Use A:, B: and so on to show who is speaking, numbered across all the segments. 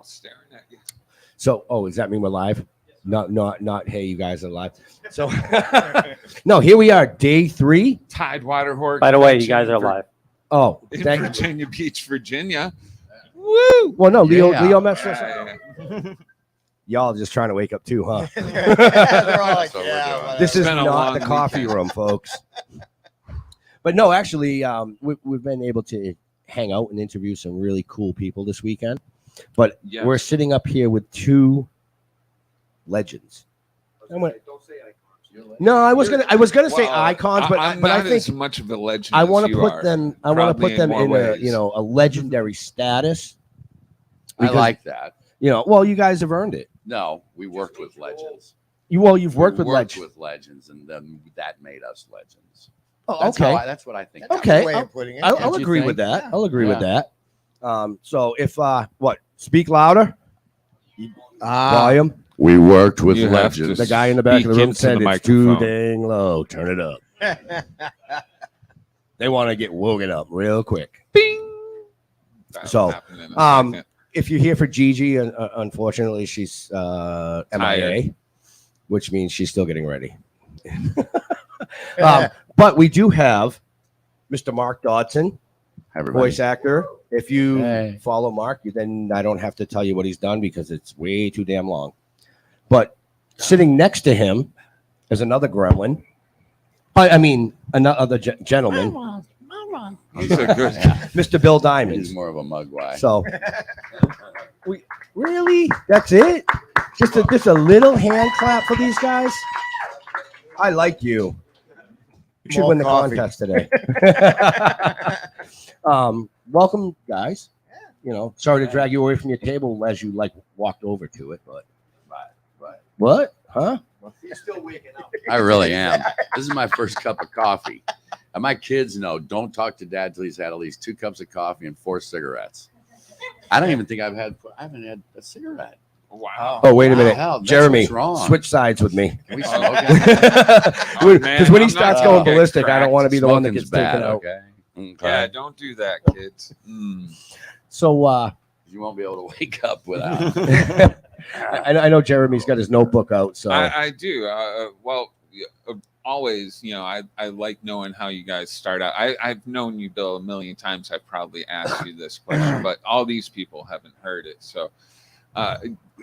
A: staring at you.
B: So, does that mean we're live? Not. Hey, you guys are live. So, no, here we are, day 3.
A: Tidewater Horror.
C: By the way, you guys are live.
B: Oh,
A: In
B: thank you.
A: Virginia Beach, Virginia. Woo!
B: Well, no, Leo
D: Yeah.
B: messed us up.
A: Yeah.
B: Y'all just trying to wake up too, huh?
E: They're all like,
D: That's what we're
E: yeah,
D: doing.
E: whatever.
B: This is
A: been a
B: not
A: long
B: the coffee
A: weekend.
B: room, folks. But no, actually, we've been able to hang out and interview some really cool people this weekend. But
A: Yes.
B: we're sitting up here with 2 legends. No, I was gonna say
A: Well,
B: icons, but
A: I'm
B: I
A: not
B: think
A: as much of a legend.
B: I
A: want
B: to put them. I want to
A: Probably
B: put them
A: in
B: in
A: more
B: a
A: ways.
B: a legendary status.
D: I
B: Because,
D: like that.
B: well, you guys have earned it.
D: No, we worked with legends.
B: You've worked
D: We
B: with legends.
D: with legends, and then that made us legends.
B: Oh,
D: That's
B: okay.
D: that's what I think.
E: That's a
B: Okay,
E: good way of putting it.
B: I'll
D: Don't you
B: agree
D: think?
B: with that.
E: Yeah.
B: I'll agree with
D: Yeah.
B: that. So if speak louder, volume.
D: We worked with
A: You have to
D: legends.
B: The guy in the back of the
A: Speak
B: room
A: into
B: said
A: the
B: it's too
A: microphone.
B: dang low. Turn it up. They want to get woken up real quick.
A: That'll
B: So,
A: happen in a second.
B: If you're here for Gigi, unfortunately, she's MIA, which means she's still getting ready. But we do have Mr. Mark Dodson,
D: Everybody.
B: voice actor. If you
D: Hey.
B: follow Mark, then I don't have to tell you what he's done because it's way too damn long. But sitting next to him is another gremlin. I mean, another gentleman,
A: He's a good.
B: Mr. Bill
D: He's
B: Diamonds.
D: more of a mugwai.
B: So, really, that's it? Just a little hand clap for these guys. I like you. You should
E: More
B: win the
E: coffee.
B: contest today. Welcome, guys. Sorry to drag you away from your table as you walked over to it, but
D: Right.
B: what? Huh?
E: You're still waking up.
D: I really am. This is my first cup of coffee. And my kids know, don't talk to dad till he's had at least 2 cups of coffee and 4 cigarettes. I don't even think I haven't had a cigarette.
A: Wow.
B: Oh, wait a
D: Wow,
B: minute,
D: hell, that's
B: Jeremy.
D: what's wrong.
B: Switch sides with me.
D: Can we smoke it?
A: Oh, man,
B: Because when he
A: I'm not
B: starts
A: gonna
B: going
A: get
B: ballistic, I don't
A: cracked.
B: want to be the one that
D: Smoking's
B: gets taken out.
D: okay?
A: Yeah, don't do that, kids.
B: So
D: You won't be able to wake up without.
B: I know Jeremy's got his notebook out. So
A: I do. Well, always, I like knowing how you guys start out. I've known you, Bill, a million times. I've probably asked you this question, but all these people haven't heard it. So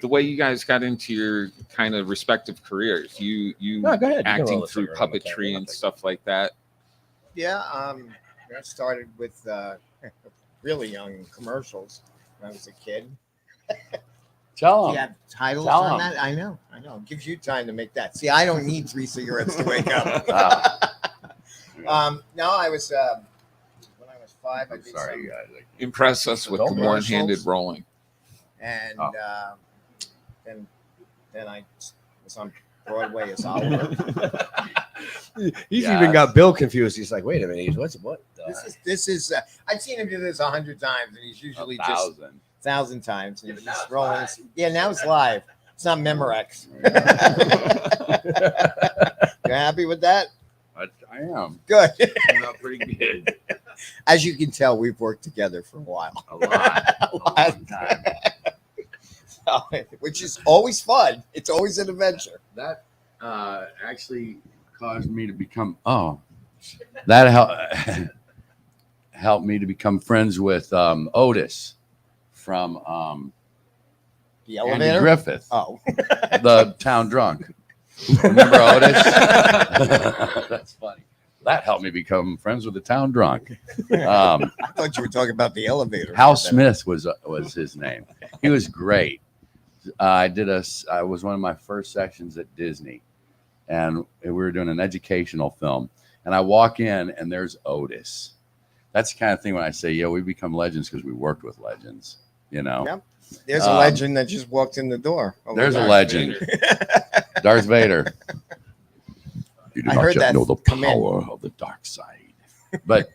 A: the way you guys got into your kind of respective careers, you
B: No, go ahead. You can roll
A: acting
B: the
A: through
B: cigarette on the
A: puppetry
B: camera,
A: and
B: nothing.
A: stuff like that.
E: Yeah, I started with really young commercials when I was a kid.
D: Tell
E: Do you
D: them.
E: have titles
D: Tell
E: on
D: 'em.
E: that? I know. It gives you time to make that. See, I don't need 3 cigarettes to wake up. No, I was when I was 5. I
D: I'm
E: did
D: sorry,
E: some,
D: you guys.
A: Impress us with the
E: Commercials.
A: one-handed rolling.
E: and
D: Oh.
E: then I was on Broadway as Oliver.
B: he's
D: Yes.
B: even got Bill confused. He's like, wait a minute, what?
E: This is I've seen him do this 100 times, and he's usually just
D: 1,000.
E: 1,000 times, and he's just rolling. Yeah, now it's live. It's not Memorex. You happy with that?
D: I am.
E: Good.
D: Not pretty good.
E: As you can tell, we've worked together for a while,
D: A lot. A long time.
E: which is always fun. It's always an adventure.
D: That actually caused me to become that helped me to become friends with Otis from
E: The
D: Andy
E: elevator.
D: Griffith,
E: Oh,
D: the town drunk. Remember Otis? That's funny. That helped me become friends with the town drunk.
E: I thought you were talking about the elevator.
D: Hal Smith was his name. He was great. I was one of my first sections at Disney, and we were doing an educational film. And I walk in, and there's Otis. That's the kind of thing when I say, "Yeah, we become legends because we worked with legends."
E: Yep. There's a legend that just walked in the door. Oh,
D: There's a
E: Darth
D: legend, Darth Vader. You do
E: I
D: not
E: heard
D: yet
E: that
D: know the
E: come in.
D: power of the dark side. But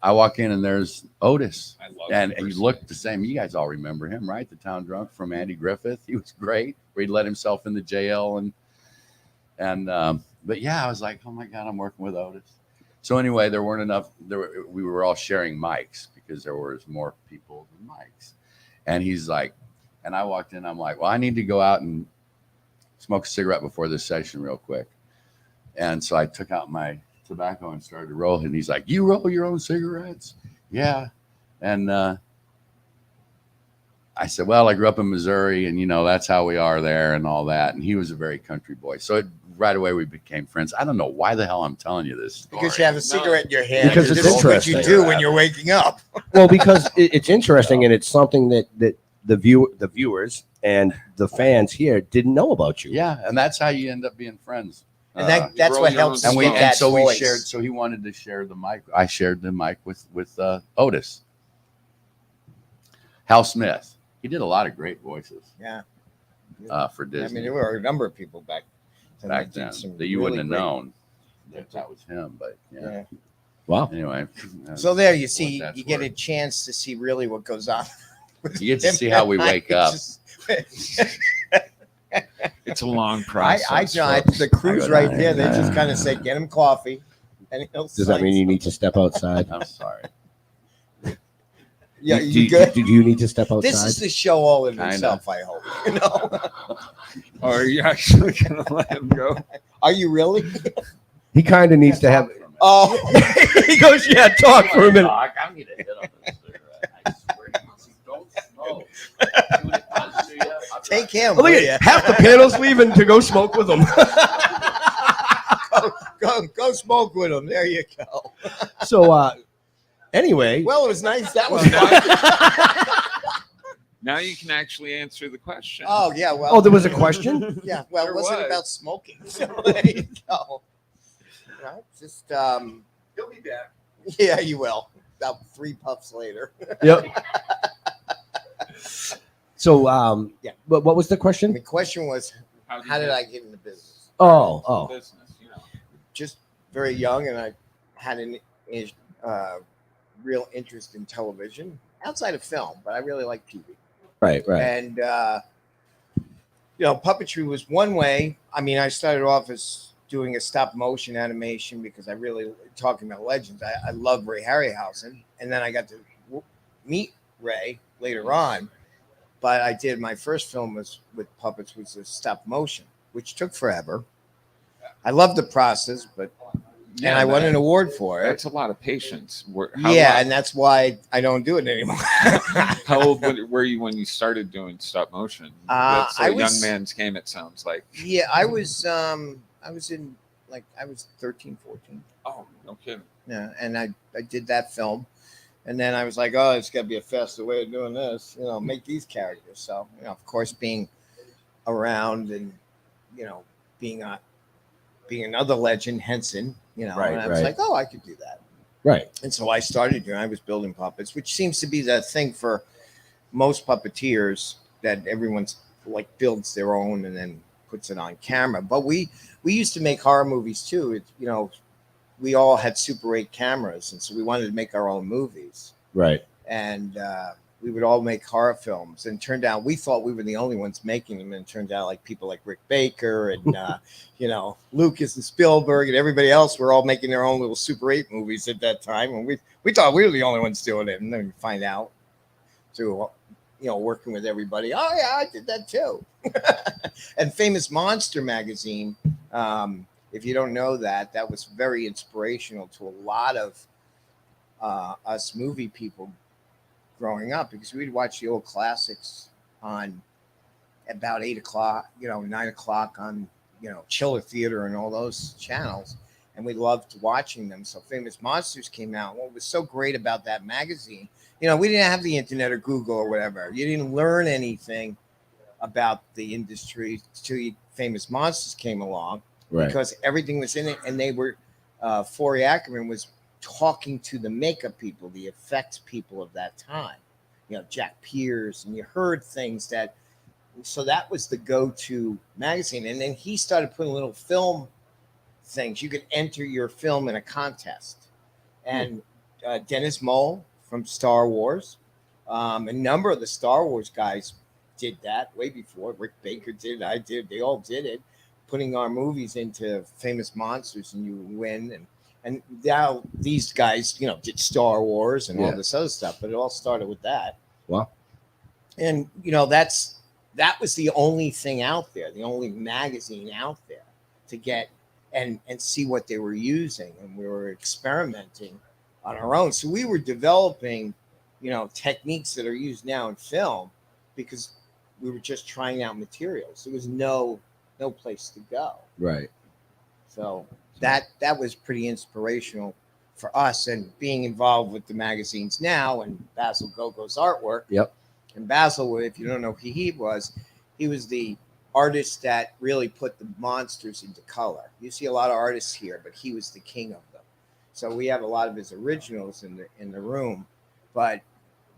D: I walk in, and there's Otis.
A: I love
D: And
A: the
D: he
A: person.
D: looked the same. You guys all remember him, right? The town drunk from Andy Griffith. He was great. Where he let himself in the jail but yeah, I was like, oh my God, I'm working with Otis. So anyway, there weren't enough. We were all sharing mics because there was more people than mics. And he's like, And I walked in. I'm like, well, I need to go out and smoke a cigarette before this session real quick. And so I took out my tobacco and started to roll. And he's like, you roll your own cigarettes? Yeah. And I said, well, I grew up in Missouri, and, that's how we are there and all that. And he was a very country boy. So right away we became friends. I don't know why the hell I'm telling you this story.
E: Because you have a cigarette in your hand.
B: Because it's
E: this
B: interesting.
E: is what you do when you're waking up.
B: Well, because it's interesting, and it's something that the viewers and the fans here didn't know about you.
D: Yeah, and that's how you end up being friends.
E: And that's what helps.
D: And
E: that
D: so
E: voice.
D: we shared. So he wanted to share the mic. I shared the mic with Otis. Hal Smith. He did a lot of great voices.
E: Yeah.
D: For Disney.
E: I mean, there were a number of people back
D: then that you wouldn't have known that was him. But yeah.
B: Wow.
D: Anyway.
E: So there you see, you get a chance to see really what goes on.
D: You get to see how we wake up.
A: It's a long process.
E: The crew's right there. They just kind of say, "Get him coffee," and he'll.
B: Does that mean you need to step outside?
D: I'm sorry.
E: Yeah, you good?
B: Do you need to step outside?
E: This is the show all in
D: Kinda.
E: itself. I hope.
A: Or are you actually going to let him go?
E: Are you really?
B: He kind of needs to have.
E: Oh,
B: He goes, yeah, talk for a minute.
D: I need to hit on this cigarette. I swear to you, don't smoke. See what it does to you?
E: take him.
B: Look
E: will
B: at
E: ya?
B: half the panel's leaving to go smoke with them.
E: Go smoke with him. There you go.
B: So, anyway.
E: Well, it was nice. That was fun.
A: Now you can actually answer the question.
E: Oh yeah. Well.
B: Oh, there was a question?
E: Yeah. Well,
A: There
E: it wasn't
A: was.
E: about smoking. So there you go. Right. Just
B: He'll be back.
E: Yeah, you will. About 3 puffs later.
B: Yep. So,
E: Yeah.
B: what was the
E: The
B: question?
E: question was, how did I get into business?
B: Oh.
A: Business, you know.
E: Just very young, and I had an real interest in television outside of film, but I really like TV.
B: Right.
E: And puppetry was one way. I mean, I started off as doing a stop motion animation because I really, talking about legends, I love Ray Harryhausen, and then I got to meet Ray later on. But I did, my first film was with puppets, was a stop motion, which took forever. I loved the process, but and I won an award for it.
A: That's a lot of patience.
E: And that's why I don't do it anymore.
A: How old were you when you started doing stop motion? That's a young man's game, it sounds like.
E: Yeah, I was 13, 14.
A: Oh, no kidding.
E: Yeah, and I did that film. And then I was like, oh, it's got to be a faster way of doing this, make these characters. So, of course, being around and, being another legend, Henson,
B: Right,
E: and I was like, oh, I could do that.
B: Right.
E: And so I was building puppets, which seems to be the thing for most puppeteers, that everyone's like builds their own and then puts it on camera. But we used to make horror movies too. We all had Super 8 cameras, and so we wanted to make our own movies.
B: Right.
E: And we would all make horror films. And turned out we thought we were the only ones making them, and it turned out like people like Rick Baker and Lucas and Spielberg and everybody else were all making their own little Super 8 movies at that time. And we thought we were the only ones doing it, and then we find out through working with everybody. Oh yeah, I did that too. And Famous Monster magazine. If you don't know that was very inspirational to a lot of us movie people growing up, because we'd watch the old classics on about 8 o'clock, 9 o'clock on, Chiller Theater and all those channels. And we loved watching them. So Famous Monsters came out. What was so great about that magazine, we didn't have the internet or Google or whatever. You didn't learn anything about the industry until Famous Monsters came along.
B: Right.
E: Because everything was in it, and they were Forey Ackerman was talking to the makeup people, the effects people of that time, Jack Pierce, and you heard things so that was the go-to magazine. And then he started putting little film things. You could enter your film in a contest, and Dennis Mull from Star Wars, a number of the Star Wars guys did that way before. Rick Baker did it, I did, they all did it, putting our movies into Famous Monsters, and you win. And now these guys, did Star Wars and all this other stuff, but it all started with that.
B: Wow.
E: And that was the only thing out there, the only magazine out there to get and see what they were using, and we were experimenting on our own. So we were developing, techniques that are used now in film because we were just trying out materials. There was no place to go.
B: Right.
E: So that was pretty inspirational for us, and being involved with the magazines now and Basil Gogo's artwork.
B: Yep.
E: And Basil, if you don't know who he was the artist that really put the monsters into color. You see a lot of artists here, but he was the king of them. So we have a lot of his originals in the room, but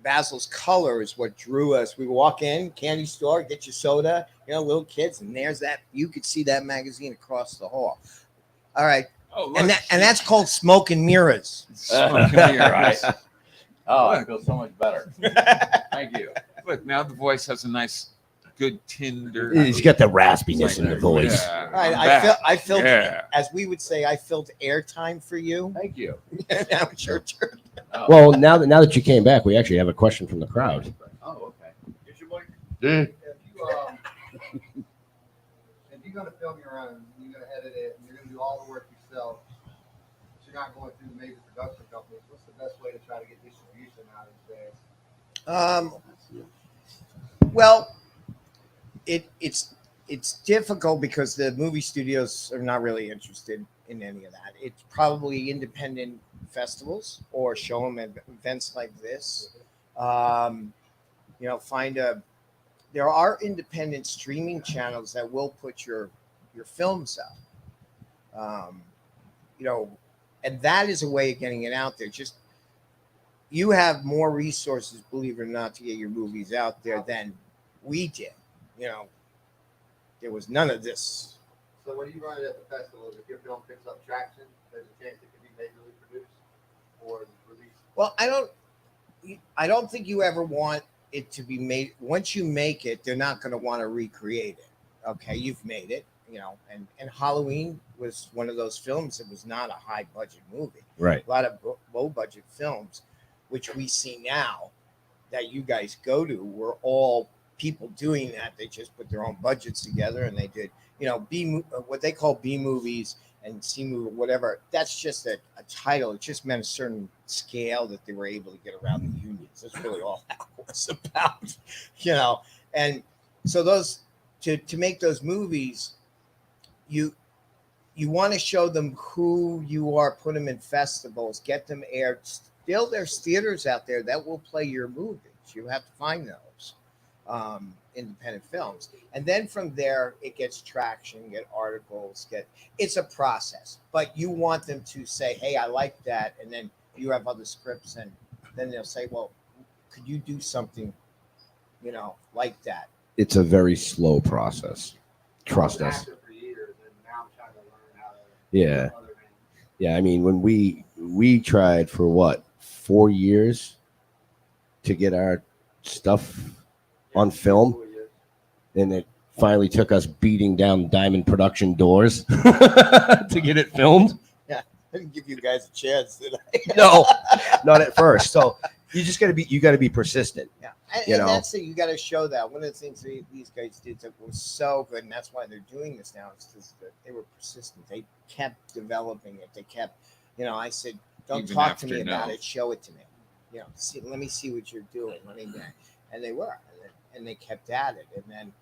E: Basil's color is what drew us. We walk in, candy store, get your soda, little kids, and there's that. You could see that magazine across the hall. All right.
A: Oh, look,
E: And that's called Smoke and Mirrors.
A: Smoke and mirrors.
D: Right. Oh, I feel so much better. Thank you.
A: Look, now the voice has a nice, good tinder.
B: He's got the raspiness in the voice.
A: Yeah,
E: All right,
A: I'm back.
E: I filled,
A: Yeah.
E: as we would say, I filled airtime for you.
D: Thank you.
E: Now it's your turn.
D: Oh.
B: Well, now that you came back, we actually have a question from the crowd.
D: Oh, okay.
C: Here's your mic.
D: Yeah.
C: If you're gonna film your own, you're gonna edit it, and you're gonna do all the work yourself, so you're not going through the major production companies. What's the best way to try to get distribution out these days?
E: Well, it's difficult because the movie studios are not really interested in any of that. It's probably independent festivals or show them at events like this. There are independent streaming channels that will put your films out. And that is a way of getting it out there. Just you have more resources, believe it or not, to get your movies out there than we did. There was none of this.
C: So when you run it at the festivals, if your film picks up traction, there's a chance it could be majorly produced or released.
E: Well, I don't think you ever want it to be made. Once you make it, they're not going to want to recreate it. Okay, you've made it, and Halloween was one of those films that was not a high budget movie.
B: Right.
E: A lot of low budget films, which we see now that you guys go to, were all people doing that. They just put their own budgets together and they did, what they call B movies and C movie, whatever. That's just a title. It just meant a certain scale that they were able to get around the unions. That's really all that was about, And so those to make those movies, you want to show them who you are, put them in festivals, get them aired. Still, there's theaters out there that will play your movies. You have to find those independent films, and then from there it gets traction, get articles, it's a process. But you want them to say, "Hey, I like that," and then you have other scripts, and then they'll say, "Well, could you do something, like that?"
B: It's a very slow process. Trust
C: I was an
B: us.
C: actor for years, and now I'm trying to learn how to.
B: Yeah.
C: do other things.
B: Yeah. I mean, when we tried for 4 years to get our stuff on film,
C: 4 years.
B: and it finally took us beating down Diamond Production doors to get it filmed.
E: I didn't give you guys a chance, did I?
B: No, not at first. So you got to be persistent.
E: Yeah,
B: You
E: and
B: know.
E: that's it. You got to show that. One of the things these guys did that was so good, and that's why they're doing this now. Is because they were persistent. They kept developing it. They kept, I said, "Don't
A: Even
E: talk to me
A: after
E: about
A: no.
E: it. Show it to me. Let me see what you're doing." And they were, and they kept at it. And then,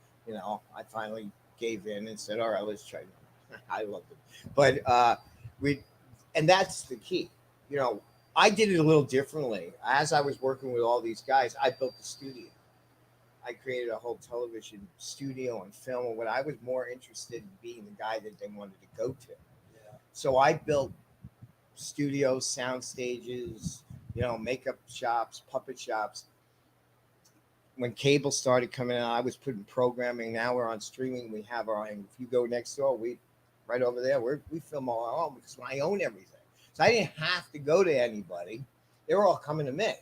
E: I finally gave in and said, "All right, let's try." I loved it, but and that's the key. I did it a little differently. As I was working with all these guys, I built a studio. I created a whole television studio and film. And what I was more interested in being the guy that they wanted to go to.
C: Yeah.
E: So I built studios, sound stages, makeup shops, puppet shops. When cable started coming out, I was putting programming. Now we're on streaming. We have our, and if you go next door, right over there, we film all our own because I own everything. So I didn't have to go to anybody. They were all coming to me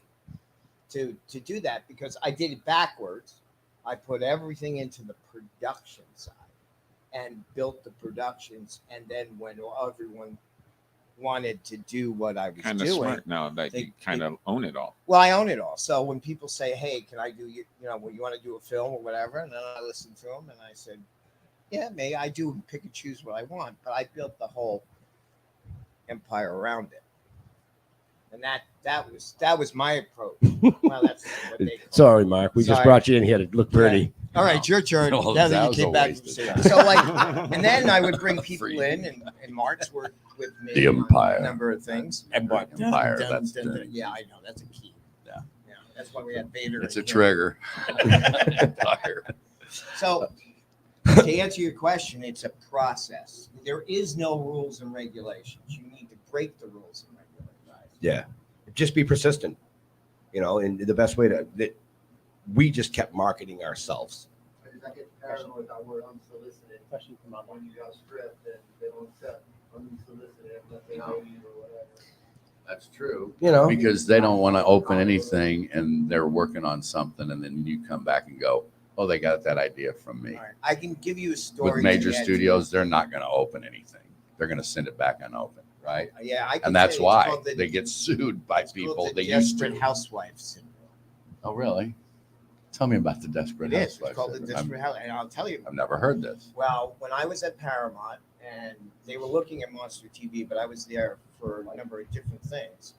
E: to do that because I did it backwards. I put everything into the production side and built the productions. And then when everyone, wanted to do what I was
A: Kind of
E: doing.
A: smart now that you kind of own it all.
E: Well, I own it all. So when people say, "Hey, can I do you know, well, you want to do a film or whatever?" and then I listen to them and I said, "Yeah, may I do pick and choose what I want," but I built the whole empire around it, and that was my approach. Well, that's what they call it.
B: Sorry, Mark. We just
E: Sorry.
B: brought you in here to look pretty.
E: All right, your turn.
D: Well,
E: Now that
D: that
E: you
D: was
E: came
D: a
E: back
D: waste
E: from
D: of
E: City.
D: time.
E: So like, and then I would bring people in, and Mark's worked with me
D: The
E: on
D: Empire.
E: a number of things.
D: Empire, that's
E: yeah, I know that's a key.
D: Yeah.
E: That's why we had Vader.
D: It's a
E: in here.
D: trigger. Empire.
E: So to answer your question, it's a process. There is no rules and regulations. You need to break the rules and regulations.
B: Yeah. Just be persistent. You know, and the best way that we just kept marketing ourselves.
C: I get paranoid with that word unsolicited.
F: Question from up.
C: When you got script and they don't accept unsolicited unless they know you or whatever.
D: That's true.
B: You know,
D: Because they don't want to open anything and they're working on something and then you come back and go, oh, they got that idea from me.
E: All right. I can give you a story.
D: With major
E: that had-
D: studios, they're not going to open anything. They're going to send it back unopened, right?
E: Yeah, I can
D: And that's
E: tell you, it's
D: why
E: called the-
D: they get sued by
E: it's called
D: people
E: the
D: they used
E: Desperate
D: to.
E: Housewives syndrome.
D: Oh, really? Tell me about the Desperate
E: It is.
D: Housewives.
E: It's called the
D: syndrome.
E: Desperate House, and I'll tell you.
D: I've never heard this.
E: Well, when I was at Paramount and they were looking at Monster TV, but I was there for a number of different things.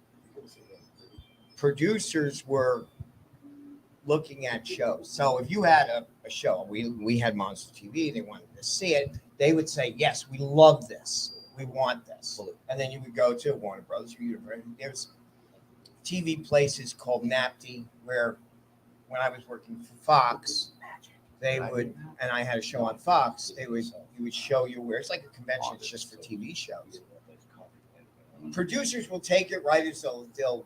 E: Producers were looking at shows. So if you had a show, we had Monster TV, they wanted to see it, they would say, yes, we love this. We want this. And then you would go to Warner Brothers or Universal. There's TV places called NAPTY where when I was working for Fox, they would, and I had a show on Fox, he would show you where it's like a convention, it's just for TV shows. Producers will take it, writers, they'll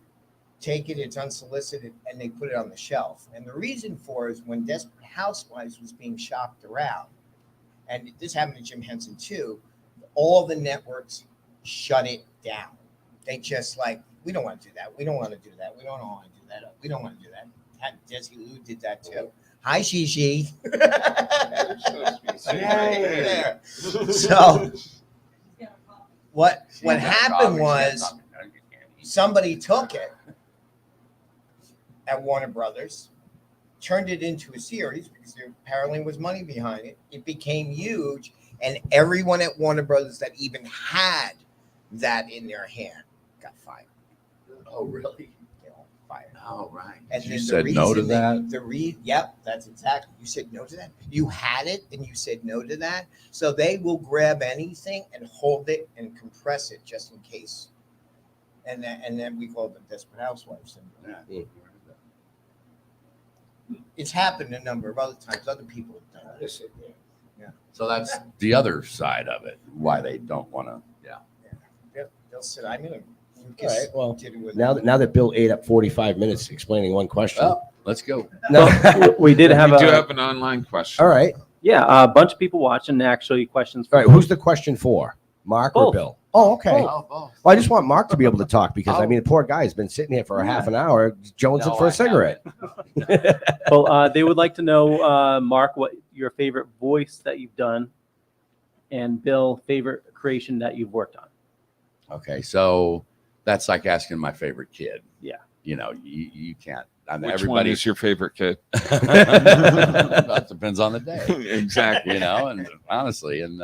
E: take it, it's unsolicited, and they put it on the shelf. And the reason for it is when Desperate Housewives was being shopped around, and this happened to Jim Henson too, all the networks shut it down. They just like, we don't want to do that. We don't want to do that. We don't want to do that. We don't want to do that. Desi Lou did that too. Hi, Gigi. There. So what happened was somebody took it at Warner Brothers, turned it into a series because there apparently was money behind it. It became huge, and everyone at Warner Brothers that even had that in their hand got fired.
D: Oh, really?
E: You know, fired.
D: Oh, right.
E: And
D: You
E: then the
D: said no to
E: reason
D: that?
E: Yep, that's exactly. You said no to that. You had it and you said no to that. So they will grab anything and hold it and compress it just in case. And then we call them Desperate Housewives syndrome.
D: Yeah.
E: It's happened a number of other times. Other people have done this.
D: So that's the other side of it, why they don't want to. Yeah.
E: They'll sit. I mean,
B: all right, well,
E: did it with
B: now that Bill ate up 45 minutes explaining one question.
D: Well, let's go.
B: No.
F: We did have
A: We do
F: a
A: have an online question.
B: All right.
F: a bunch of people watching. Actually, questions.
B: All right. Who's the question for? Mark or
F: Both.
B: Bill? Oh, okay.
D: Oh, both.
B: Well, I just want Mark to be able to talk because, I
D: Oh.
B: mean, the poor guy has been sitting here for a half an hour jonesing
D: No,
B: for
D: I
B: a cigarette.
F: Well, they would like to know, Mark, what your favorite voice that you've done, and Bill, favorite creation that you've worked on.
D: Okay, so that's like asking my favorite kid.
F: Yeah.
D: You know, you can't. I mean,
A: Which one
D: everybody.
A: is your favorite kid?
D: That depends on the day.
A: Exactly.
D: You know, and honestly, and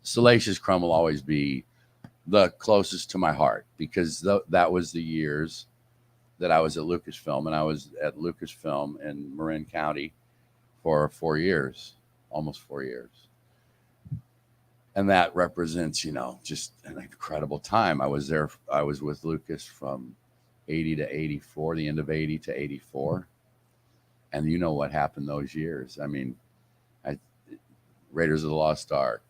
D: Salacious Crumb will always be the closest to my heart because that was the years that I was at Lucasfilm, and I was at Lucasfilm in Marin County for 4 years, almost 4 years. And that represents, you know, just an incredible time. I was there. I was with Lucas from 80 to 84, the end of 80 to 84. And you know what happened those years. I mean, Raiders of the Lost Ark,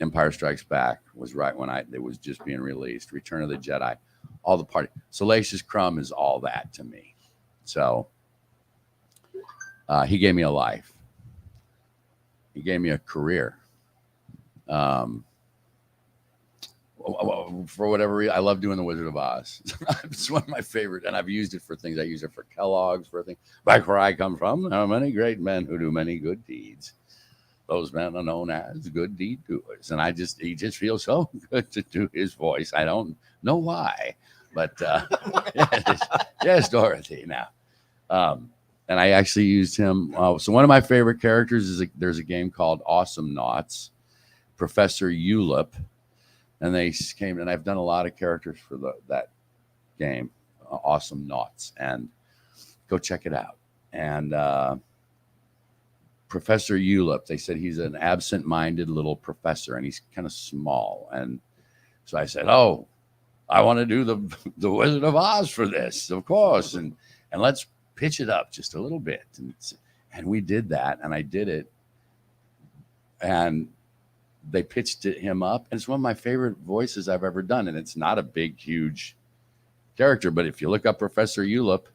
D: Empire Strikes Back was right when it was just being released. Return of the Jedi, all the party. Salacious Crumb is all that to me. So he gave me a life. He gave me a career. For whatever reason, I love doing the Wizard of Oz. It's one of my favorite, and I've used it for things. I use it for Kellogg's, for things. Back where I come from, there are many great men who do many good deeds. those men are known as good deed doers. And he just feels so good to do his voice. I don't know why, but yes, Dorothy now. And I actually used him. So one of my favorite characters is there's a game called Awesome Knots, Professor Ulip. And they came, and I've done a lot of characters for that game, Awesome Knots, and go check it out. And Professor Ulip, they said he's an absent-minded little professor, and he's kind of small. And so I said, "Oh, I want to do the Wizard of Oz for this, of course, and let's pitch it up just a little bit." And we did that, and I did it, and they pitched him up, and it's one of my favorite voices I've ever done. And it's not a big, huge character, but if you look up Professor Ulip,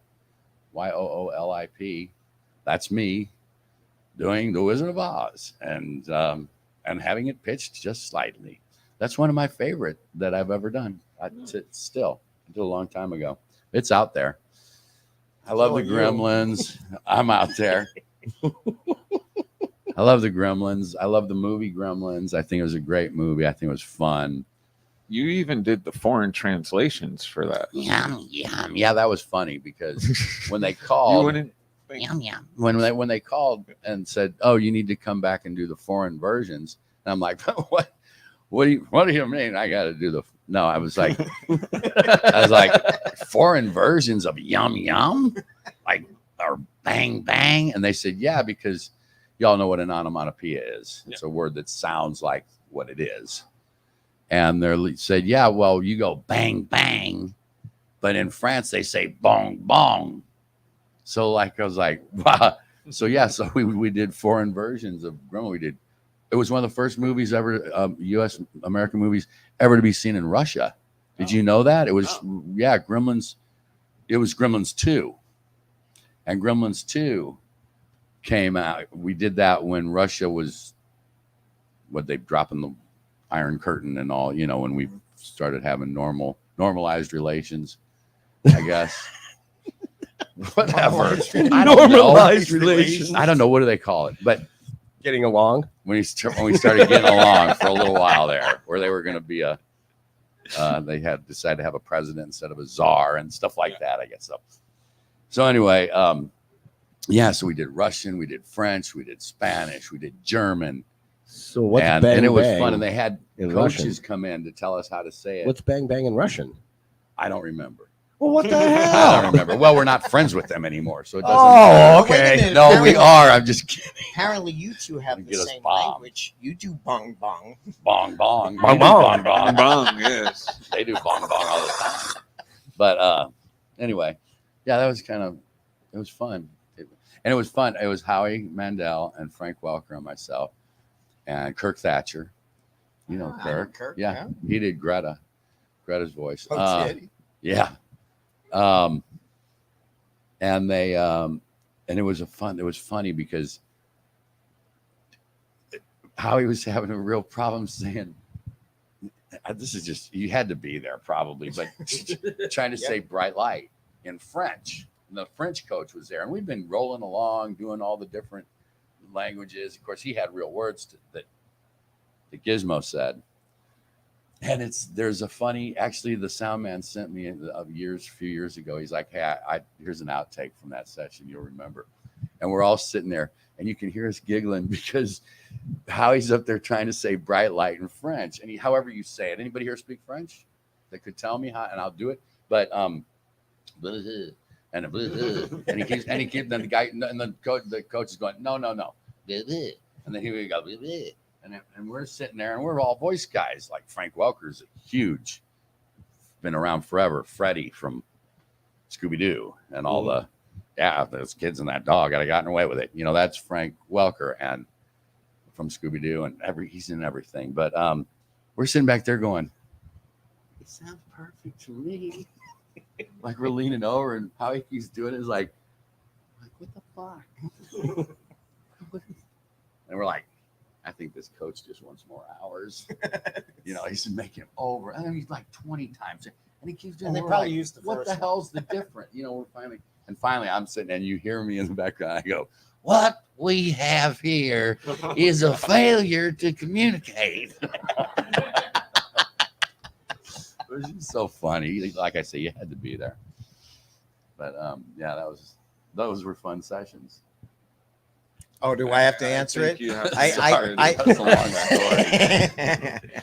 D: Yoolip, that's me doing the Wizard of Oz and having it pitched just slightly. That's one of my favorite that I've ever done. It's still, I did a long time ago. It's out there. I love the Gremlins. I'm out there. I love the Gremlins. I love the movie Gremlins. I think it was a great movie. I think it was fun.
A: You even did the foreign translations for that.
D: Yeah, that was funny because when they called, when they called and said, "Oh, you need to come back and do the foreign versions," and I'm like, What do you mean? I got to do the? No, I was like, foreign versions of yum yum, like or bang bang, and they said, yeah, because y'all know what an onomatopoeia is. It's a word that sounds like what it is. And they said, yeah, well, you go bang, bang. But in France, they say bong, bong. So I was like, wow. So, yeah, so we did foreign versions of Gremlin. It was one of the first movies ever, U.S. American movies ever to be seen in Russia. Did you know that? It was, Gremlins. It was Gremlins 2. And Gremlins 2 came out. We did that when Russia was, they dropping the Iron Curtain and all, when we started having normalized relations, I guess. Whatever.
B: Normalized relations.
D: I don't know. What do they call it? But
B: getting along.
D: When we started getting along for a little while there, where they were going to be they had decided to have a president instead of a czar and stuff like that, I guess. So anyway, so we did Russian, we did French, we did Spanish, we did German.
B: So what's
D: and
B: bang,
D: and it was
B: bang
D: fun, and they had
B: in
D: coaches
B: Russian?
D: come in to tell us how to say it.
B: What's bang bang in Russian?
D: I don't remember.
B: Well, what the
D: I
B: hell?
D: don't remember. Well, we're not friends with them anymore, so it doesn't.
B: Oh,
E: Wait a
B: okay.
E: minute.
D: No, we are. I'm just kidding.
E: Apparently, you two have the
D: Get us
E: same
D: bombed.
E: language. You do bong bong.
D: Bong bong.
B: Bong,
D: They do
B: bong.
D: bong.
A: Bong, yes.
D: They do bong bong all the time. But anyway, yeah, that was it was fun. And it was fun. It was Howie Mandel and Frank Welker and myself and Kirk Thatcher. You know Kirk. Yeah, he did Greta's voice.
E: Oh, did he?
D: Yeah. And they and it was funny because Howie was having a real problem saying, this is just, you had to be there probably, but trying to say bright light in French. And the French coach was there, and we've been rolling along, doing all the different languages. Of course, he had real words that Gizmo said. And there's a funny, actually, the sound man sent me a few years ago. He's like, hey, here's an outtake from that session. You'll remember. And we're all sitting there, and you can hear us giggling because Howie's up there trying to say bright light in French. And however you say it. Anybody here speak French that could tell me how, and I'll do it. But, and he keeps, then the guy, and the coach is going, no. And then here we go. And we're sitting there, and we're all voice guys. Like Frank Welker's huge, been around forever. Freddie from Scooby-Doo and all those kids and that dog. I'd have gotten away with it. That's Frank Welker and from Scooby-Doo, and he's in everything. But we're sitting back there going, it sounds perfect to me. Like we're leaning over, and how he's doing it is like what the fuck? And we're like, I think this coach just wants more hours. He's making him over. And then he's like 20 times. And he keeps doing
E: And they
D: we're
E: probably
D: like,
E: used the
D: what
E: first
D: the hell's the difference? We're finally I'm sitting and you hear me in the background. I go, what? we have here is a failure to communicate. It was just so funny. Like I say, you had to be there. But yeah, those were fun sessions.
E: Oh, do I have to answer it?
A: You have to
D: That's a long story.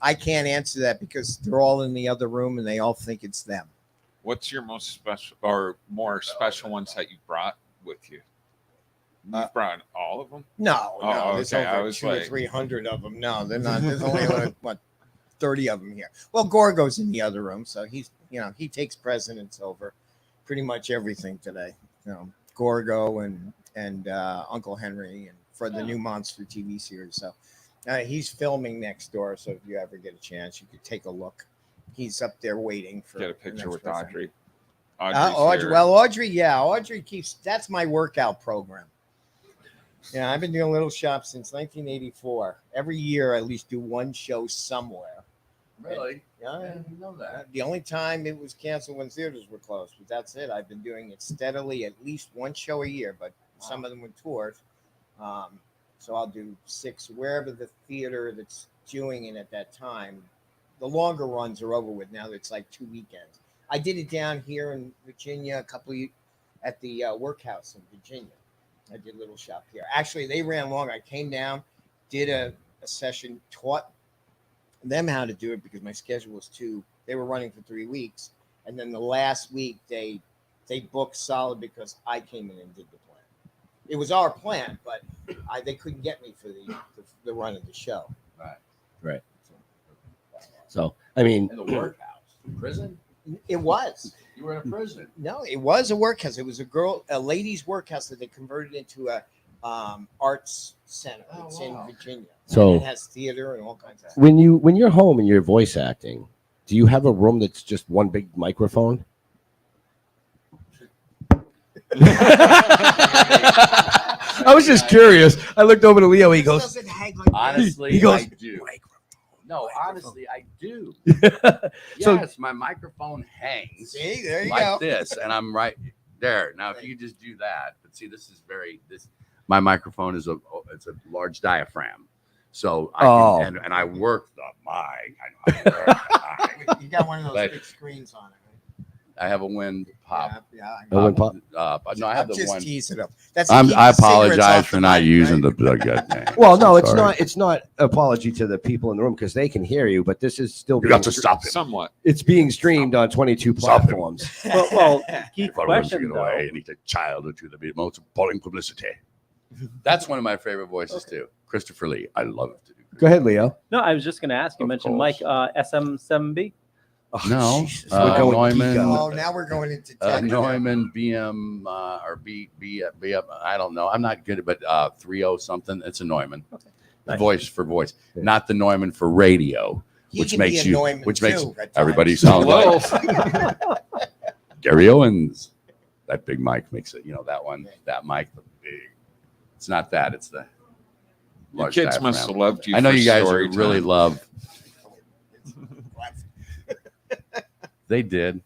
E: I can't answer that because they're all in the other room and they all think it's them.
A: What's your most special or more special ones that you brought with you? You brought all of them?
E: No,
A: Oh,
E: there's
A: okay. I
E: over
A: was
E: 200 or
A: like-
E: 300 of them. No, they're not. There's only what 30 of them here. Well, Gorgo's in the other room, so he's he takes precedence over pretty much everything today. Gorgo and Uncle Henry and for the new Monster TV series. So he's filming next door. So if you ever get a chance, you could take a look. He's up there waiting for
A: Get a
E: the
A: picture
E: next
A: with
E: person.
A: Audrey.
E: Audrey.
A: here.
E: Well, Audrey keeps. That's my workout program. Yeah, I've been doing Little Shop since 1984. Every year, I at least do one show somewhere.
D: Really?
E: Yeah.
D: I didn't know that.
E: The only time it was canceled when theaters were closed, but that's it. I've been doing it steadily, at least one show a year, but some of them were tours. So I'll do 6 wherever the theater that's doing it at that time. The longer runs are over with now. It's like 2 weekends. I did it down here in Virginia at the workhouse in Virginia. I did Little Shop here. Actually, they ran long. I came down, did a session, taught them how to do it because my schedule was they were running for 3 weeks. And then the last week they booked solid because I came in and did the plan. It was our plan, but they couldn't get me for the run of the show.
B: Right. So, I mean,
D: In the workhouse, prison.
E: It was.
D: You were in a prison.
E: No, it was a workhouse. It was a ladies' workhouse that they converted into a arts center.
D: Oh,
E: It's
D: wow.
E: in Virginia.
B: So-
E: it has theater and all kinds of stuff.
B: when you're home and you're voice acting, do you have a room that's just one big microphone? I was just curious. I looked over to Leo. He
E: This
B: goes,
E: doesn't hang like that.
D: Honestly,
B: He goes,
D: I do. No, honestly, I do.
B: So-
D: Yes, my microphone hangs
E: See, there you
D: like
E: go.
D: this, and I'm right there. Now, if you could just do that, but see, this is my microphone is it's a large diaphragm, so I can, and I work the mic. I know how to work the mic.
E: You got one of those
D: But-
E: big screens on it,
D: I have a wind pop.
E: right? Yeah.
B: A wind pop?
D: No, I have
E: I'm
D: the
E: just
D: one.
E: teasing them. That's to
D: I
E: keep the cigarettes
D: apologize
E: off
D: for
E: the
D: not
E: mic,
D: using
E: right?
D: the good name.
B: well, no,
D: I'm sorry.
B: it's not apology to the people in the room because they can hear you, but this is still
D: You got to stop it.
A: Somewhat.
B: It's being streamed on 22
D: Stop it.
B: platforms.
F: Well, key
D: If I want to
F: question
D: get
F: though.
D: away, I need a child to the most appalling publicity. That's one of my favorite voices too. Christopher Lee. I love to do.
B: Go ahead, Leo.
F: No, I was just going to ask. You
D: Of
F: mentioned
D: course.
F: Mike SM7B.
B: Oh,
D: No,
B: Jesus. We're going
D: Neumann.
B: geek
E: Oh,
B: out.
E: now we're going into tech.
D: Neumann BM or B up. I don't know. I'm not good at, but 30 something. It's a Neumann.
F: Okay. Nice.
D: Voice for voice,
B: Yeah.
D: not the Neumann for radio,
E: He
D: which
E: can
D: makes
E: be
D: you,
E: annoying
D: which
E: too,
D: makes
E: at times.
D: everybody sound
A: Hello.
D: like Gary Owens. That big mic makes it. That one. That mic, the big. It's not that. It's the.
A: Your
D: large
A: kids must
D: diaphragm.
A: have loved you.
D: I know
A: for
D: you guys
A: story
D: really
A: time.
D: love. They did.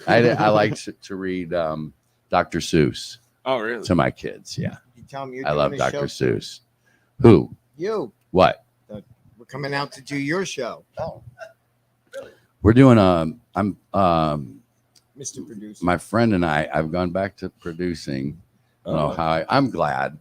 D: I like to read Dr. Seuss
A: Oh, really?
D: to my kids. Yeah,
E: You tell them you're
D: I
E: doing
D: love
E: a
D: Dr.
E: show.
D: Seuss. Who?
E: You.
D: What?
E: We're coming out to do your show,
D: We're doing I'm
E: Mr. Producer.
D: my friend and I've gone back to producing. I don't know
B: Oh.
D: how I'm glad.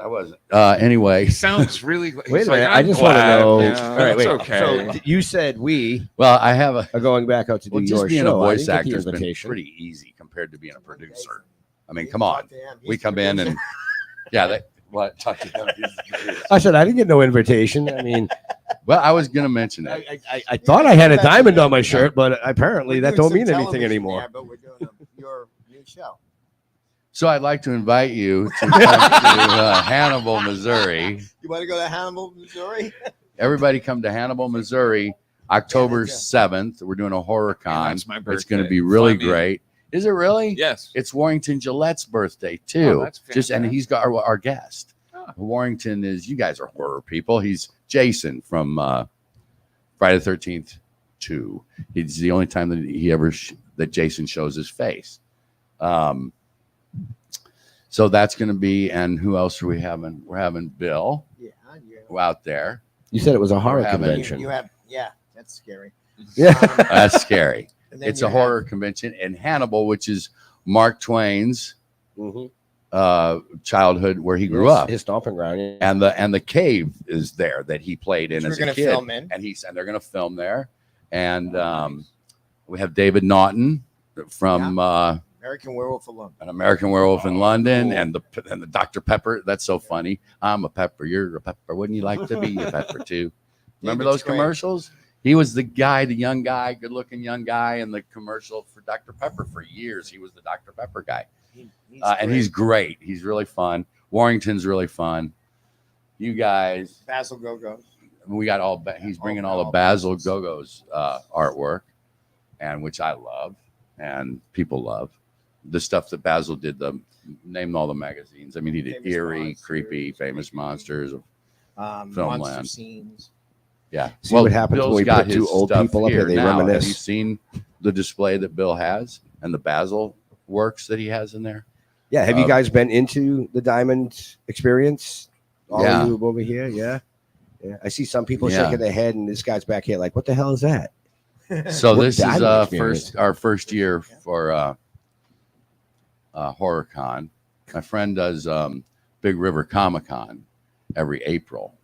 D: I wasn't. Anyway,
A: He sounds really.
B: Wait
A: he's
B: a
A: like,
B: minute. I
A: "I'm
B: just want to
A: glad,
B: know.
A: you
B: All right, wait.
A: it's okay.
B: So you said we
D: well, I have a
B: are going back out to do
D: well, just
B: your
D: being
B: show.
D: a
B: I
D: voice
B: didn't get
D: actor
B: the
D: has been
B: invitation.
D: pretty easy compared to being a producer. I mean, come on. We come in and what? Talk to him. He's the producer.
B: I said I didn't get no invitation. I mean,
D: Well, I was gonna mention it.
B: I thought I had a diamond on my shirt, but apparently that don't mean anything anymore.
E: Yeah, but we're doing your new show.
D: So I'd like to invite you to come to Hannibal, Missouri.
E: You want to go to Hannibal, Missouri?
D: Everybody come to Hannibal, Missouri, October
E: Yeah,
D: 7th. We're doing a horror con.
A: that's my
D: It's going to
A: birthday.
D: be really
A: Fly me in.
D: great. Is it really?
A: Yes.
D: It's Warrington Gillette's birthday too.
A: Oh, that's
D: and he's got our guest.
A: Oh.
D: Warrington is. You guys are horror people. He's Jason from Friday the 13th 2. He's the only time that he ever that Jason shows his face. So that's going to be, and who else are we having? We're having Bill
E: Yeah,
D: out there.
B: You said it was a horror
D: having-
B: convention.
E: you have, yeah, that's scary.
B: Yeah.
D: That's scary.
E: And then
D: It's
E: you
D: a
E: have-
D: horror convention in Hannibal, which is Mark Twain's
B: Mhm.
D: childhood where he grew
B: Yes,
D: up.
B: His stomping ground. Yeah.
D: And the cave is there that he played in
E: Which
D: as
E: we're
D: a
E: gonna
D: kid.
E: film in.
D: And they're going to film there. And we have David Naughton from
E: American Werewolf of London.
D: An American Werewolf in London,
A: cool.
D: and the Dr. Pepper. That's so funny. I'm a pepper. You're a pepper. Wouldn't you like to be a pepper too? Remember
E: David's
D: those
E: great.
D: commercials? He was the guy, the young guy, good-looking young guy in the commercial for Dr. Pepper for years. He was the Dr. Pepper guy. And he's great. He's really fun. Warrington's really fun. You guys,
E: Basil Go-Go.
D: we got all. He's bringing all of Basil Gogo's artwork, and which I love, and people love the stuff that Basil did. Name all the magazines. I mean, he did
E: Famous
D: Eerie,
E: Monsters,
D: Creepy, Famous
E: Creepy.
D: Monsters.
E: Monster
D: Filmland.
E: Scenes.
D: Yeah.
B: See what happens when we
D: got
B: put two
D: his
B: old
D: stuff
B: people up here, they
D: now. Have
B: reminisce.
D: you seen the display that Bill has and the Basil works that he has in there?
B: Yeah. Have you guys been into the Diamond experience? All
D: Yeah.
B: of you over here. Yeah. Yeah. I see some people
D: Yeah.
B: shaking their head, and this guy's back here like, what the hell is that?
D: So
B: What
D: this is
B: Diamond experience?
D: our first year for HorrorCon. My friend does Big River Comic Con every April,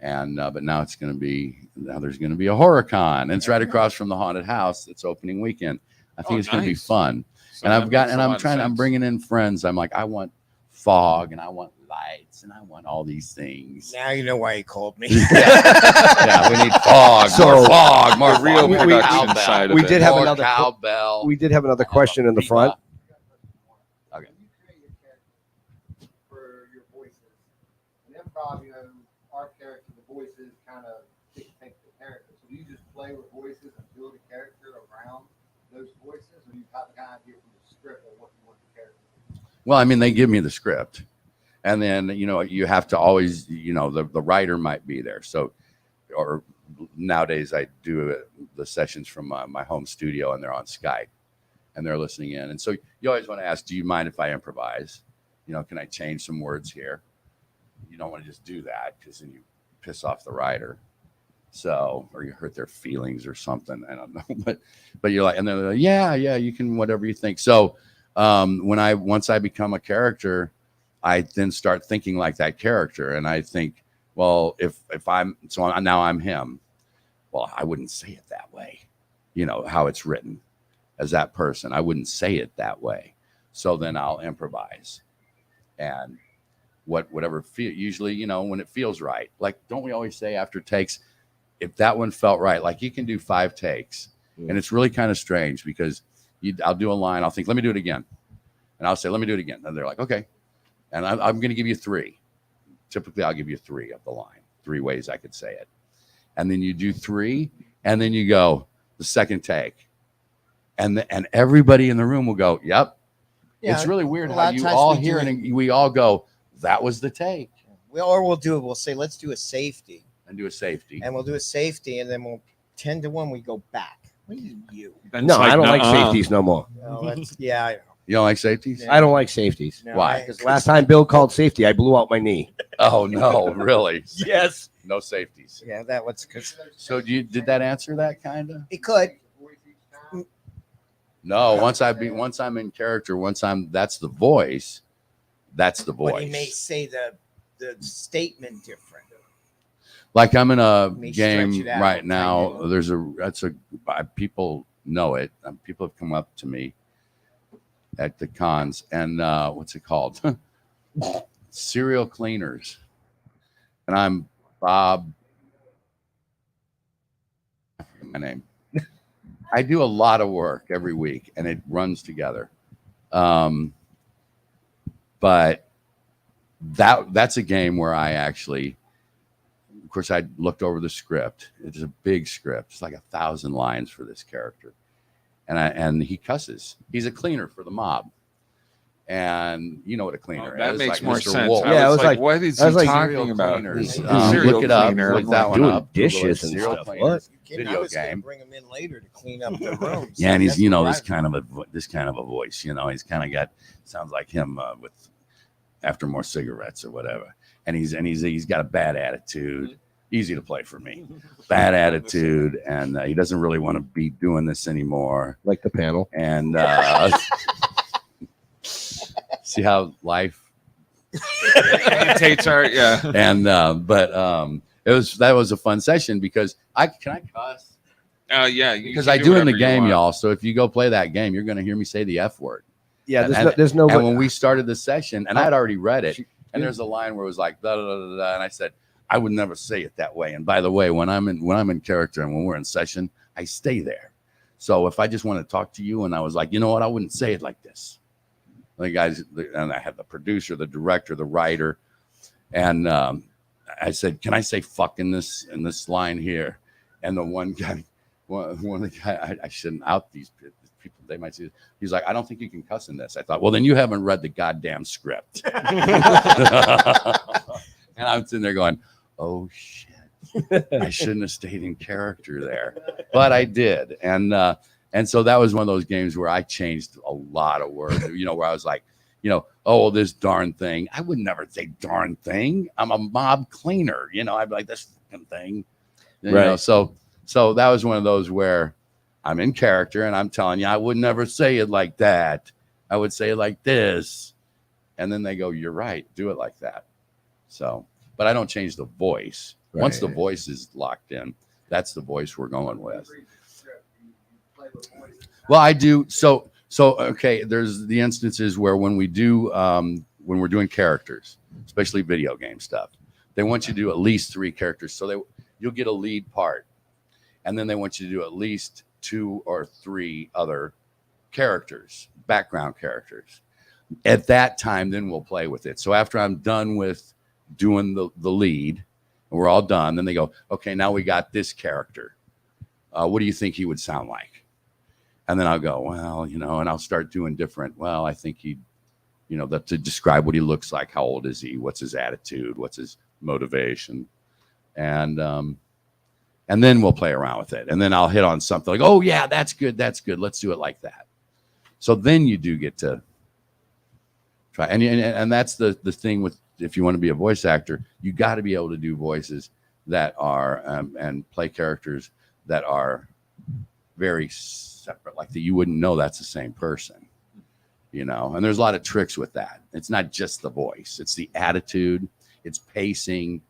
D: and but now there's going to be a HorrorCon, and it's right across from the haunted house. It's opening weekend. I think
A: Oh,
D: it's going to be
A: nice.
D: fun.
A: So
D: And
A: that
D: I've got,
A: makes
D: and
A: a
D: I'm
A: lot of
D: trying, I'm
A: sense.
D: bringing in friends. I'm like, I want fog, and I want lights, and I want all these things.
E: Now you know why he called me.
D: Yeah, we need fog,
B: So-
D: more fog, more
A: The real
D: fog, more
A: production
D: cowbell,
A: side of
B: we
A: it.
B: did have
D: more
B: another-
D: cowbell.
B: We did have another question in the front.
D: Okay.
C: You create your character for your voices. In improv, you know, our character, the voices kind of dictate the character. So do you just play with voices and build a character around those voices, or you got the idea from the script of what you want the character to be?
D: Well, I mean, they give me the script, and then you have to always, the writer might be there. So, or nowadays I do the sessions from my home studio, and they're on Skype, and they're listening in. And so you always want to ask, do you mind if I improvise? Can I change some words here? You don't want to just do that because then you piss off the writer. So, or you hurt their feelings or something. I don't know, but you're like, and they're like, yeah, you can, whatever you think. So, once I become a character, I then start thinking like that character, and I think, well, if now I'm him. Well, I wouldn't say it that way. How it's written as that person. I wouldn't say it that way. So then I'll improvise, and whatever usually, when it feels right. Like, don't we always say after takes, if that one felt right, like you can do 5 takes, and it's really kind of strange because I'll do a line, I'll think, let me do it again, and I'll say, let me do it again, and they're like, okay, and I'm going to give you 3. Typically, I'll give you 3 of the line, 3 ways I could say it, and then you do 3, and then you go the second take, and everybody in the room will go, yep.
E: Yeah,
D: It's really weird
E: a
D: how
E: lot of
D: you
E: times
D: all
E: we
D: hear
E: do
D: it and we all go, that was the take,
E: We'll say, let's do a safety.
D: and do a safety.
E: And we'll do a safety, and then we'll 10 to 1, we go back. What do you?
A: Then
B: No,
A: it's
B: I don't like
A: nuh-uh.
B: safeties no more.
E: Oh, that's, yeah, I know.
D: You don't like safeties?
E: Yeah.
B: I don't like safeties.
E: No,
D: Why?
B: Because last time Bill called safety, I blew out my knee.
D: Oh no, really?
B: Yes.
D: No safeties.
E: Yeah, that was good.
D: So did that answer that kind of?
E: It could.
C: Voice each time?
D: No, once I'm in character, that's the voice. That's the
E: But he may
D: voice.
E: say the statement different.
D: Like I'm in a
E: May
D: game
E: stretch it out,
D: right now.
E: kind
D: People know it. People have come up to me at the cons, and what's it called? Serial cleaners. And I'm Bob. I forget my name. I do a lot of work every week, and it runs together. But that's a game where I actually, of course, I looked over the script. It's a big script. It's like 1,000 lines for this character, and he cusses. He's a cleaner for the mob, And you know what a cleaner
A: That
D: is.
A: makes
D: like
A: more
D: Mr.
A: sense.
D: Wolf.
B: Yeah,
A: I was like, what is
B: I
A: he
B: was like,
A: talking
D: Serial
A: about?
D: cleaners.
A: Serial
D: Look it up.
A: cleaner.
D: Look that one
B: Doing
D: up.
B: dishes
D: Google it.
B: and
D: Serial
B: stuff.
D: cleaners,
E: I
D: video
E: was gonna
D: game.
E: bring him in later to clean up the rooms.
D: Yeah, and he's
E: That's
D: you know
E: what
D: this
E: I-
D: kind of a voice. You know, he's kind of got sounds like him with after more cigarettes or whatever. And he's got a bad attitude. Easy to play for me. Bad attitude, and he doesn't really want to be doing this anymore.
B: Like the panel.
D: And see how life
A: Imitates art, yeah.
D: and that was a fun session because can I cuss?
A: Yeah,
D: Because I do in the game, y'all. So if you go play that game, you're going to hear me say the F word.
B: Yeah,
D: And-
B: there's no
D: And
B: way.
D: when we started the session, and I had already read it, and there's a line where it was like da da da da, da, and I said I would never say it that way. And by the way, when I'm in character and when we're in session, I stay there. So if I just want to talk to you, and I was like, you know what, I wouldn't say it like this. The guys, and I had the producer, the director, the writer, and I said, can I say fuck in this line here? And the one guy, one of the guy, I shouldn't out these people. They might see. He's like, I don't think you can cuss in this. I thought, well, then you haven't read the goddamn script. And I'm sitting there going, oh shit, I shouldn't have stayed in character there, but I did. And so that was one of those games where I changed a lot of words, you know, where I was like, you know, oh, this darn thing. I would never say darn thing. I'm a mob cleaner. You know, I'd be like, this fucking thing. You know, so that was one of those where I'm in character and I'm telling you, I would never say it like that. I would say it like this. And then they go, you're right. Do it like that. So, but I don't change the voice. Once the voice is locked in, that's the voice we're going with. Well, I do. So okay. There's the instances where when we do, when we're doing characters, especially video game stuff, they want you to do at least 3 characters. So you'll get a lead part, and then they want you to do at least 2 or 3 other characters, background characters. At that time, then we'll play with it. So after I'm done with doing the lead, and we're all done, then they go, okay, now we got this character. What do you think he would sound like? And then I'll go, well, you know, and I'll start doing different. Well, I think he'd, you know, to describe what he looks like. How old is he? What's his attitude? What's his motivation? And then we'll play around with it. And then I'll hit on something like, oh yeah, that's good. That's good. Let's do it like that. So then you do get to try. And that's the thing with, if you want to be a voice actor, you got to be able to do voices that are, and play characters that are very separate, like that you wouldn't know that's the same person, you know. And there's a lot of tricks with that. It's not just the voice, it's the attitude, it's pacing,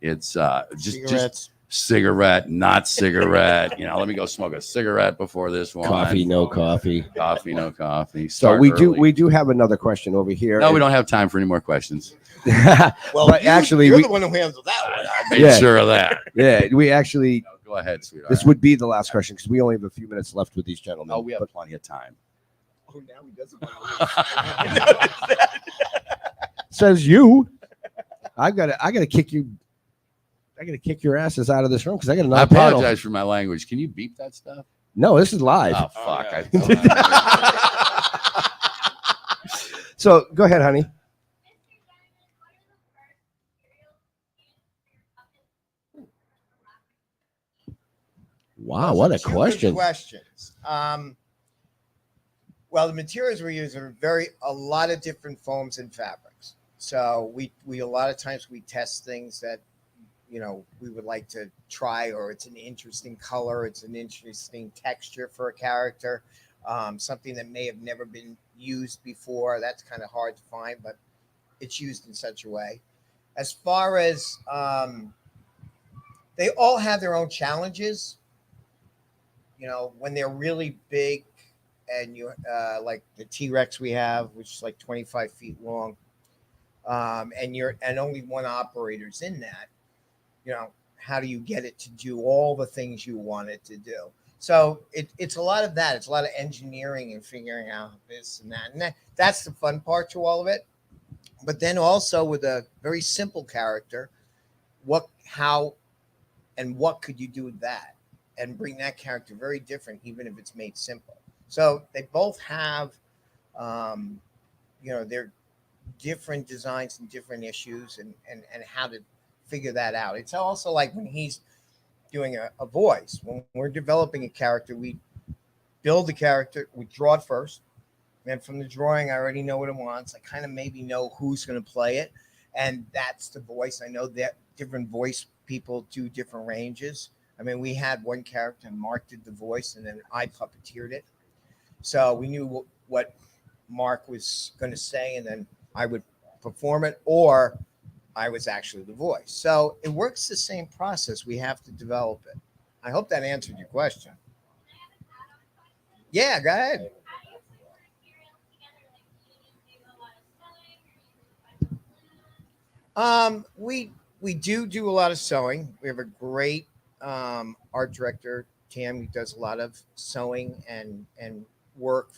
D: it's just cigarette, not cigarette. You know, let me go smoke a cigarette before this one.
B: Coffee, no coffee.
D: Coffee, no coffee.
B: So
D: Start
B: we
D: early.
B: do have another question over here.
D: No, we don't have time for any more questions.
E: Well,
B: but actually,
E: you're the one who handled that one.
D: I made
B: Yeah.
D: sure of that.
B: yeah, we actually,
D: Go ahead, sweetheart.
B: this would be the last question because we only have a few minutes left with these gentlemen.
D: Oh, we have
B: But
D: plenty of time.
E: Oh, now he doesn't want to
B: says you, I gotta kick you. I gotta kick your asses out of this room because I got
D: I
B: another panel.
D: apologize for my language. Can you beep that stuff?
B: No, this is live.
D: Oh, fuck.
A: yeah.
B: So go ahead, honey. Wow, what a
E: Two good
B: question.
E: questions. Well, the materials we use are a lot of different foams and fabrics. So we a lot of times we test things that, you know, we would like to try, or it's an interesting color, it's an interesting texture for a character, something that may have never been used before. That's kind of hard to find, but it's used in such a way. As far as they all have their own challenges. You know, when they're really big, and you like the T-Rex we have, which is like 25 feet long, and only one operator's in that. You know, how do you get it to do all the things you want it to do? So it's a lot of that. It's a lot of engineering and figuring out this and that. And that's the fun part to all of it. But then also with a very simple character, how and what could you do with that and bring that character very different, even if it's made simple. So they both have they're different designs and different issues and how to figure that out. It's also like when he's doing a voice. When we're developing a character, we build the character, we draw it first. And from the drawing, I already know what it wants. I kind of maybe know who's going to play it. And that's the voice. I know that different voice people do different ranges. I mean, we had one character and Mark did the voice and then I puppeteered it. So we knew what Mark was going to say and then I would perform it, or I was actually the voice. So it works the same process. We have to develop it. I hope that answered your question. Yeah, go ahead. We do a lot of sewing. We have a great art director, Tam, who does a lot of sewing and work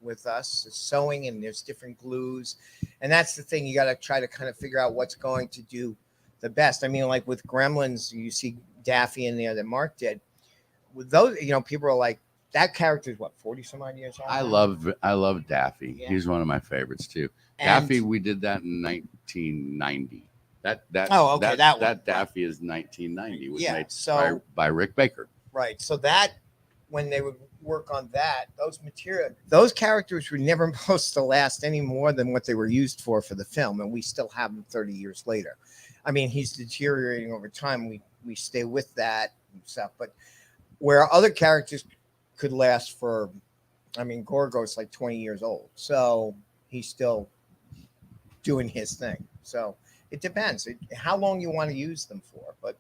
E: with us. It's sewing, and there's different glues, and that's the thing. You got to try to kind of figure out what's going to do the best. I mean, like with Gremlins, you see Daffy in there that Mark did. With those, people are like, that character is what, 40 some odd years old?
D: I love Daffy.
E: Yeah.
D: He's one of my favorites too.
E: And-
D: Daffy, we did that in 1990. That Daffy is 1990. Was
E: Yeah,
D: made
E: so-
D: by Rick Baker.
E: Right. So that when they would work on that, those characters were never supposed to last any more than what they were used for the film, and we still have them 30 years later. I mean, he's deteriorating over time. We stay with that and stuff, but where other characters could last for, I mean, Gorgo's like 20 years old, so he's still doing his thing. So it depends how long you want to use them for. But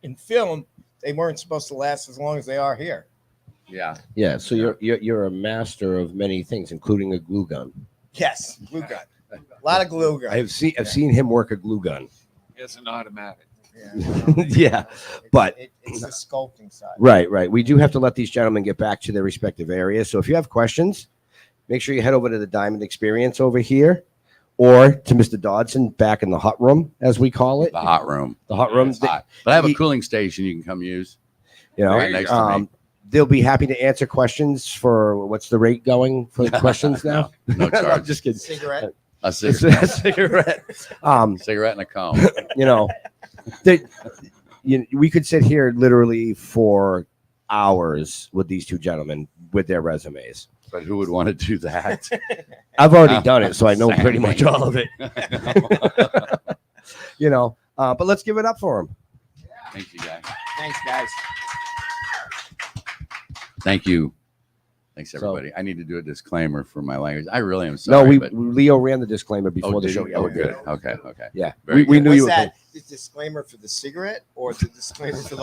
E: in film, they weren't supposed to last as long as they are here.
D: Yeah.
B: Yeah. So you're a master of many things, including a glue gun.
E: Yes, glue gun. A lot of glue gun.
B: I've seen him work a glue gun.
A: It's an automatic.
E: Yeah,
B: Yeah, but-
E: it's the sculpting side.
B: Right. We do have to let these gentlemen get back to their respective areas. So if you have questions, make sure you head over to the Diamond Experience over here, or to Mr. Dodson back in the hot room, as we call it.
D: The hot room.
B: The hot room.
D: It's hot. But I have a
B: He-
D: cooling station you can come use.
B: You
D: Right next to me.
B: they'll be happy to answer questions for what's the rate going for the questions now?
D: No
B: I'm
D: charge.
B: just kidding.
E: Cigarette.
D: A
B: It's a cigarette.
D: cigarette and a comb.
B: We could sit here literally for hours with these two gentlemen with their resumes.
D: But who would want to do that?
B: I've already done it, so I know
D: Same
B: pretty much
D: thing.
B: all of it. But let's give it up for them.
D: Thank you, guys.
E: Thanks, guys.
D: Thank you. Thanks,
B: So-
D: everybody. I need to do a disclaimer for my language. I really am
B: No,
D: sorry. but-
B: Leo ran the disclaimer before the
D: did
B: show.
D: you?
B: Yeah,
D: Oh,
B: we're good.
D: Okay.
B: Yeah,
D: Very
B: we
D: good.
B: knew
E: Was
B: you were
E: that the disclaimer for the cigarette or the disclaimer for the